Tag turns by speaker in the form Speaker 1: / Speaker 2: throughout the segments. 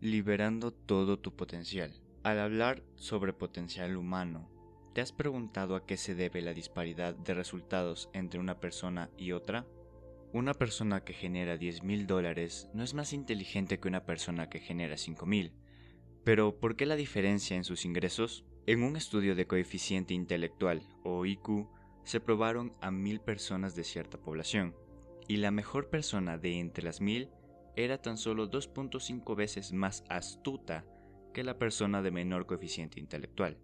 Speaker 1: Liberando todo tu potencial. Al hablar sobre potencial humano, ¿te has preguntado a qué se debe la disparidad de resultados entre una persona y otra? Una persona que genera $10,000 no es más inteligente que una persona que genera 5,000. Pero, ¿por qué la diferencia en sus ingresos? En un estudio de coeficiente intelectual, o IQ, se probaron a 1,000 personas de cierta población, y la mejor persona de entre las 1,000 era tan solo 2.5 veces más astuta que la persona de menor coeficiente intelectual.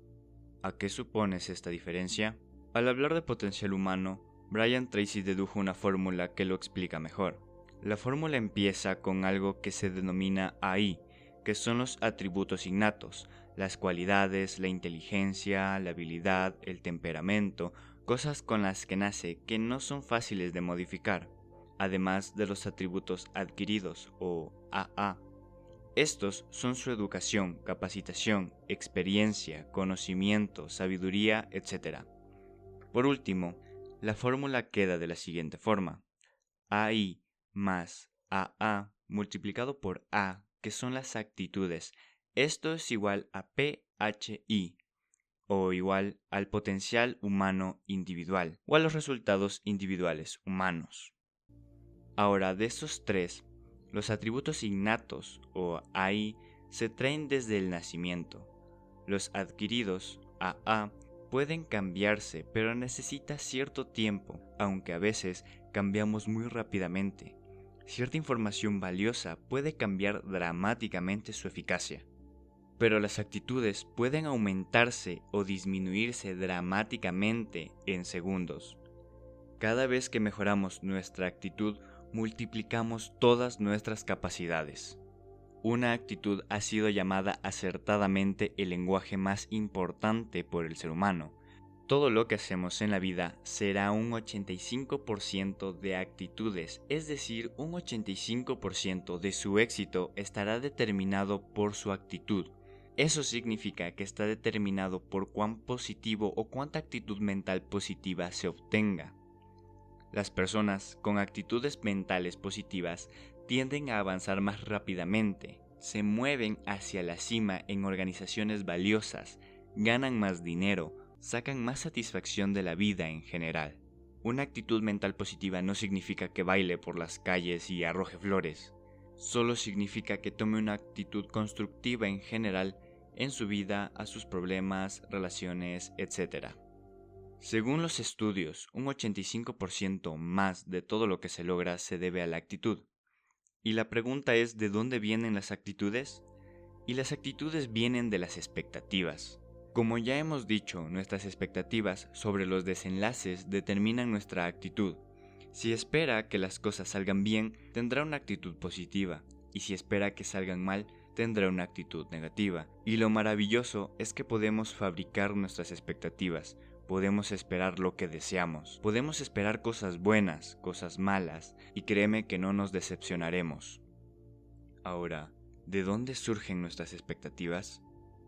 Speaker 1: ¿A qué supones esta diferencia? Al hablar de potencial humano, Brian Tracy dedujo una fórmula que lo explica mejor. La fórmula empieza con algo que se denomina AI, que son los atributos innatos, las cualidades, la inteligencia, la habilidad, el temperamento, cosas con las que nace que no son fáciles de modificar, además de los atributos adquiridos o AA. Estos son su educación, capacitación, experiencia, conocimiento, sabiduría, etc. Por último, la fórmula queda de la siguiente forma: AI más AA multiplicado por A, que son las actitudes. Esto es igual a PHI, o igual al potencial humano individual, o a los resultados individuales humanos. Ahora, de estos tres, los atributos innatos, o AI, se traen desde el nacimiento. Los adquiridos, AA, pueden cambiarse, pero necesita cierto tiempo, aunque a veces cambiamos muy rápidamente. Cierta información valiosa puede cambiar dramáticamente su eficacia. Pero las actitudes pueden aumentarse o disminuirse dramáticamente en segundos. Cada vez que mejoramos nuestra actitud, multiplicamos todas nuestras capacidades. Una actitud ha sido llamada acertadamente el lenguaje más importante por el ser humano. Todo lo que hacemos en la vida será un 85% de actitudes, es decir, un 85% de su éxito estará determinado por su actitud. Eso significa que está determinado por cuán positivo o cuánta actitud mental positiva se obtenga. Las personas con actitudes mentales positivas tienden a avanzar más rápidamente, se mueven hacia la cima en organizaciones valiosas, ganan más dinero, sacan más satisfacción de la vida en general. Una actitud mental positiva no significa que baile por las calles y arroje flores, solo significa que tome una actitud constructiva en general en su vida, a sus problemas, relaciones, etc. Según los estudios, un 85% más de todo lo que se logra se debe a la actitud. Y la pregunta es, ¿de dónde vienen las actitudes? Y las actitudes vienen de las expectativas. Como ya hemos dicho, nuestras expectativas sobre los desenlaces determinan nuestra actitud. Si espera que las cosas salgan bien, tendrá una actitud positiva, y si espera que salgan mal, tendrá una actitud negativa. Y lo maravilloso es que podemos fabricar nuestras expectativas. Podemos esperar lo que deseamos, podemos esperar cosas buenas, cosas malas, y créeme que no nos decepcionaremos. Ahora, ¿de dónde surgen nuestras expectativas?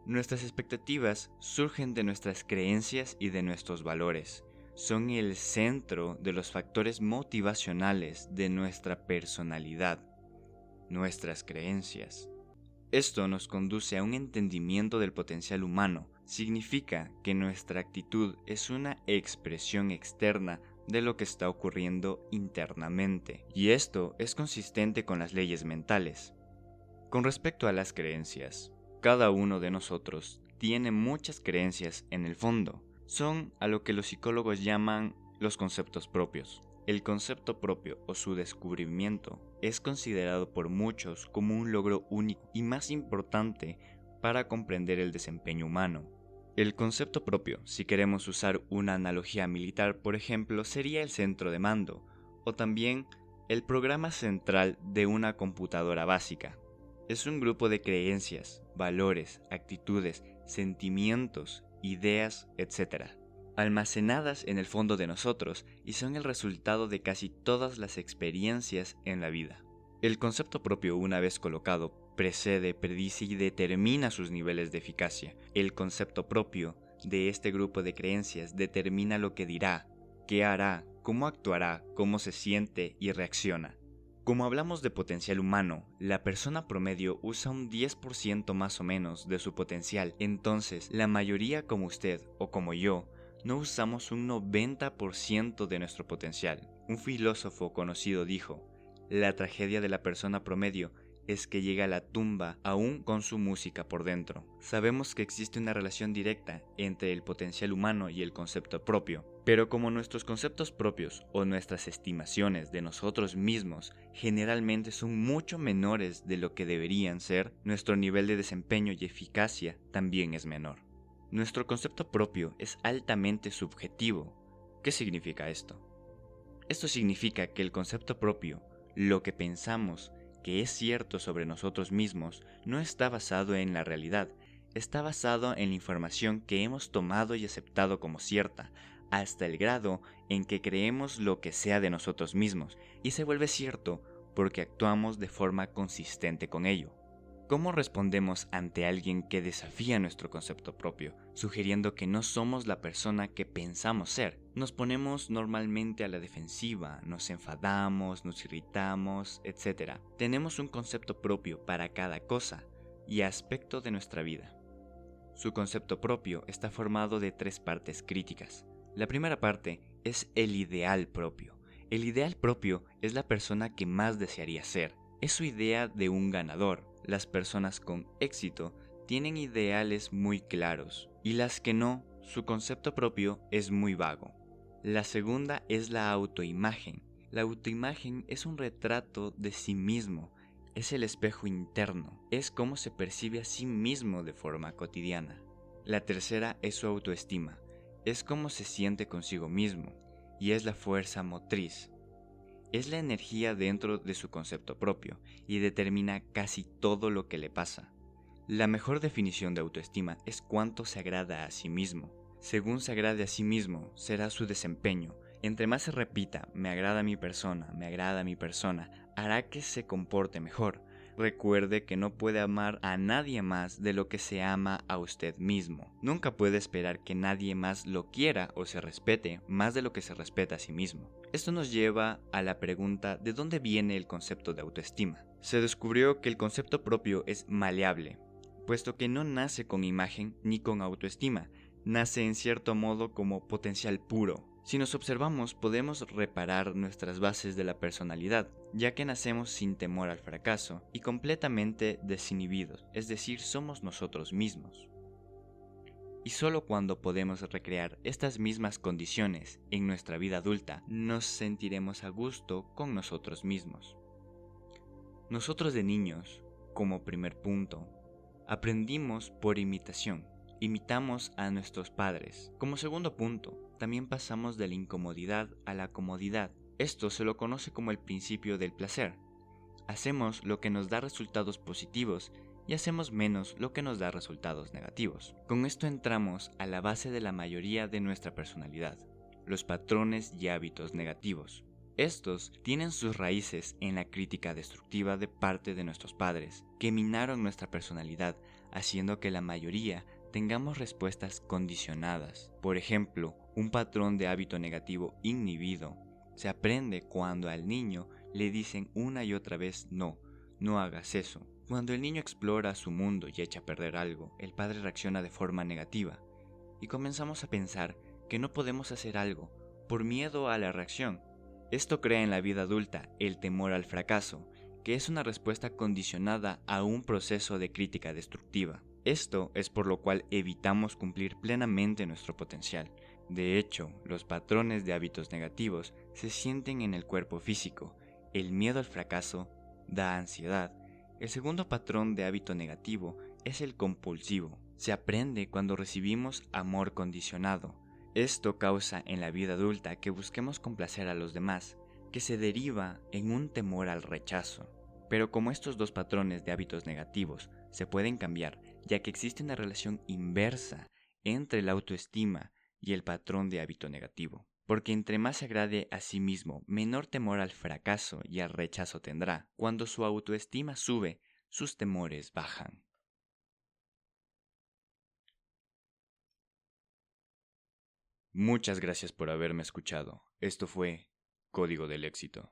Speaker 1: Nuestras expectativas surgen de nuestras creencias y de nuestros valores. Son el centro de los factores motivacionales de nuestra personalidad, nuestras creencias. Esto nos conduce a un entendimiento del potencial humano. Significa que nuestra actitud es una expresión externa de lo que está ocurriendo internamente, y esto es consistente con las leyes mentales. Con respecto a las creencias, cada uno de nosotros tiene muchas creencias en el fondo. Son a lo que los psicólogos llaman los conceptos propios. El concepto propio o su descubrimiento es considerado por muchos como un logro único y más importante para comprender el desempeño humano. El concepto propio, si queremos usar una analogía militar, por ejemplo, sería el centro de mando, o también el programa central de una computadora básica. Es un grupo de creencias, valores, actitudes, sentimientos, ideas, etc., almacenadas en el fondo de nosotros y son el resultado de casi todas las experiencias en la vida. El concepto propio, una vez colocado, precede, predice y determina sus niveles de eficacia. El concepto propio de este grupo de creencias determina lo que dirá, qué hará, cómo actuará, cómo se siente y reacciona. Como hablamos de potencial humano, la persona promedio usa un 10% más o menos de su potencial, entonces la mayoría como usted o como yo, no usamos un 90% de nuestro potencial. Un filósofo conocido dijo, la tragedia de la persona promedio es que llega a la tumba aún con su música por dentro. Sabemos que existe una relación directa entre el potencial humano y el concepto propio, pero como nuestros conceptos propios o nuestras estimaciones de nosotros mismos generalmente son mucho menores de lo que deberían ser, nuestro nivel de desempeño y eficacia también es menor. Nuestro concepto propio es altamente subjetivo. ¿Qué significa esto? Esto significa que el concepto propio, lo que pensamos, que es cierto sobre nosotros mismos, no está basado en la realidad, está basado en la información que hemos tomado y aceptado como cierta, hasta el grado en que creemos lo que sea de nosotros mismos, y se vuelve cierto porque actuamos de forma consistente con ello. ¿Cómo respondemos ante alguien que desafía nuestro concepto propio, sugiriendo que no somos la persona que pensamos ser? Nos ponemos normalmente a la defensiva, nos enfadamos, nos irritamos, etc. Tenemos un concepto propio para cada cosa y aspecto de nuestra vida. Su concepto propio está formado de 3 partes críticas. La primera parte es el ideal propio. El ideal propio es la persona que más desearía ser. Es su idea de un ganador. Las personas con éxito tienen ideales muy claros y las que no, su concepto propio es muy vago. La segunda es la autoimagen. La autoimagen es un retrato de sí mismo, es el espejo interno, es cómo se percibe a sí mismo de forma cotidiana. La tercera es su autoestima, es cómo se siente consigo mismo y es la fuerza motriz. Es la energía dentro de su concepto propio y determina casi todo lo que le pasa. La mejor definición de autoestima es cuánto se agrada a sí mismo. Según se agrade a sí mismo, será su desempeño. Entre más se repita, me agrada mi persona, hará que se comporte mejor. Recuerde que no puede amar a nadie más de lo que se ama a usted mismo. Nunca puede esperar que nadie más lo quiera o se respete más de lo que se respeta a sí mismo. Esto nos lleva a la pregunta de dónde viene el concepto de autoestima. Se descubrió que el concepto propio es maleable, puesto que no nace con imagen ni con autoestima, nace en cierto modo como potencial puro. Si nos observamos, podemos reparar nuestras bases de la personalidad, ya que nacemos sin temor al fracaso y completamente desinhibidos, es decir, somos nosotros mismos. Y solo cuando podemos recrear estas mismas condiciones en nuestra vida adulta, nos sentiremos a gusto con nosotros mismos. Nosotros de niños, como primer punto, aprendimos por imitación. Imitamos a nuestros padres. Como segundo punto, también pasamos de la incomodidad a la comodidad. Esto se lo conoce como el principio del placer. Hacemos lo que nos da resultados positivos y hacemos menos lo que nos da resultados negativos. Con esto entramos a la base de la mayoría de nuestra personalidad, los patrones y hábitos negativos. Estos tienen sus raíces en la crítica destructiva de parte de nuestros padres, que minaron nuestra personalidad, haciendo que la mayoría tengamos respuestas condicionadas. Por ejemplo, un patrón de hábito negativo inhibido se aprende cuando al niño le dicen una y otra vez no, no hagas eso. Cuando el niño explora su mundo y echa a perder algo, el padre reacciona de forma negativa y comenzamos a pensar que no podemos hacer algo por miedo a la reacción. Esto crea en la vida adulta el temor al fracaso, que es una respuesta condicionada a un proceso de crítica destructiva. Esto es por lo cual evitamos cumplir plenamente nuestro potencial. De hecho, los patrones de hábitos negativos se sienten en el cuerpo físico. El miedo al fracaso da ansiedad. El segundo patrón de hábito negativo es el compulsivo. Se aprende cuando recibimos amor condicionado. Esto causa en la vida adulta que busquemos complacer a los demás, que se deriva en un temor al rechazo. Pero como estos dos patrones de hábitos negativos se pueden cambiar, ya que existe una relación inversa entre la autoestima y el patrón de hábito negativo. Porque entre más se agrade a sí mismo, menor temor al fracaso y al rechazo tendrá. Cuando su autoestima sube, sus temores bajan. Muchas gracias por haberme escuchado. Esto fue Código del Éxito.